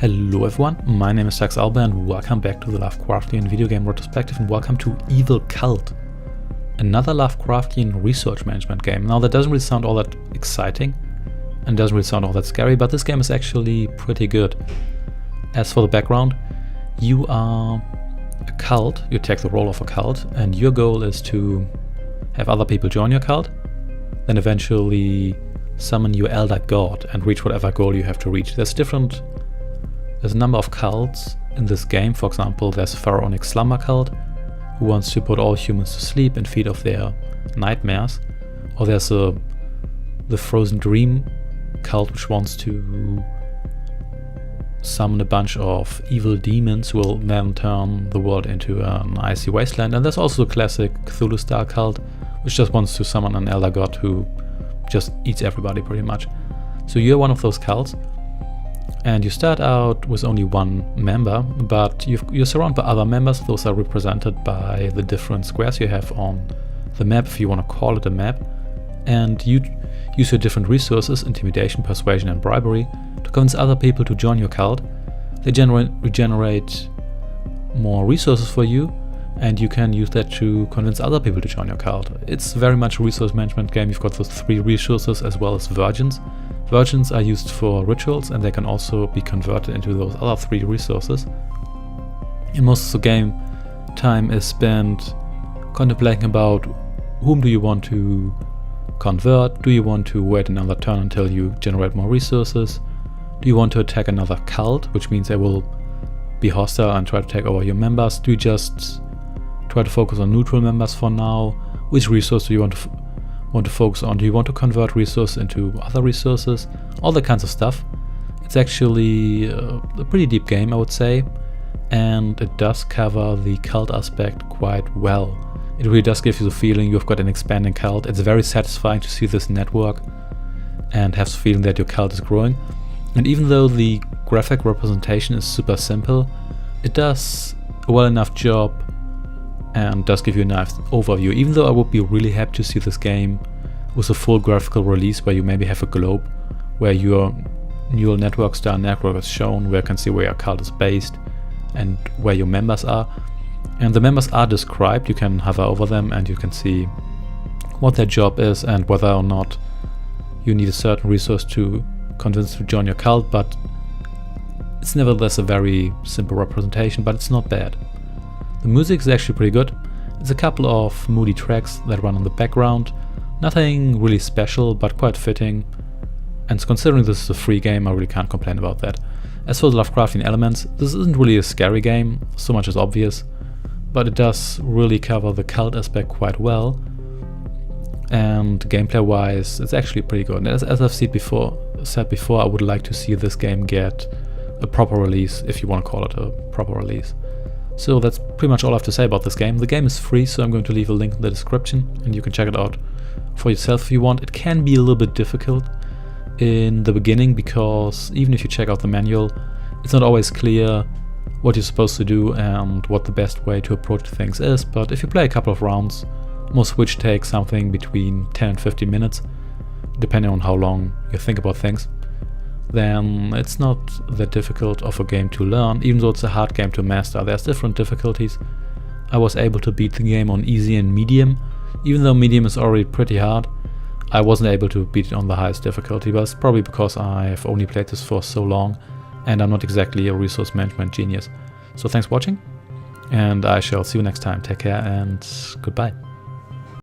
Hello everyone, my name is Alba and welcome back to the Lovecraftian Video Game Retrospective and welcome to Evil Cult, another Lovecraftian research management game. Now that doesn't really sound all that exciting and doesn't really sound all that scary, but this game is actually pretty good. As for the background, you are a cult, you take the role of a cult, and your goal is to have other people join your cult, then eventually summon your elder god and reach whatever goal you have to reach. There's a number of cults in this game. For example, there's a pharaonic slumber cult who wants to put all humans to sleep and feed off their nightmares. Or there's the frozen dream cult which wants to summon a bunch of evil demons who will then turn the world into an icy wasteland. And there's also a classic Cthulhu style cult which just wants to summon an elder god who just eats everybody pretty much. So you're one of those cults. And you start out with only one member, but you're surrounded by other members. Those are represented by the different squares you have on the map, if you want to call it a map. And you use your different resources, intimidation, persuasion and bribery, to convince other people to join your cult. They regenerate more resources for you, and you can use that to convince other people to join your cult. It's very much a resource management game. You've got those 3 resources as well as virgins. Virgins are used for rituals and they can also be converted into those other 3 resources. And most of the game time is spent contemplating about whom do you want to convert, do you want to wait another turn until you generate more resources, do you want to attack another cult, which means they will be hostile and try to take over your members, do you just try to focus on neutral members for now, which resource do you want to focus on? Do you want to convert resources into other resources? All that kinds of stuff. It's actually a pretty deep game, I would say, and it does cover the cult aspect quite well. It really does give you the feeling you've got an expanding cult. It's very satisfying to see this network and have the feeling that your cult is growing. And even though the graphic representation is super simple, it does a well enough job and does give you a nice overview. Even though I would be really happy to see this game with a full graphical release where you maybe have a globe where your neural network style network is shown, where you can see where your cult is based and where your members are. And the members are described, you can hover over them and you can see what their job is and whether or not you need a certain resource to convince to join your cult, but it's nevertheless a very simple representation, but it's not bad. The music is actually pretty good. It's a couple of moody tracks that run in the background. Nothing really special, but quite fitting. And considering this is a free game, I really can't complain about that. As for the Lovecraftian elements, this isn't really a scary game, so much is obvious, but it does really cover the cult aspect quite well. And gameplay-wise, it's actually pretty good. And as I've said before, I would like to see this game get a proper release, if you want to call it a proper release. So that's pretty much all I have to say about this game. The game is free, so I'm going to leave a link in the description and you can check it out for yourself if you want. It can be a little bit difficult in the beginning because even if you check out the manual, it's not always clear what you're supposed to do and what the best way to approach things is. But if you play a couple of rounds, most of which take something between 10 and 15 minutes, depending on how long you think about things, then it's not that difficult of a game to learn. Even though it's a hard game to master, there's different difficulties. I was able to beat the game on easy and medium. Even though medium is already pretty hard, I wasn't able to beat it on the highest difficulty, but it's probably because I've only played this for so long and I'm not exactly a resource management genius. So thanks for watching, and I shall see you next time. Take care and goodbye.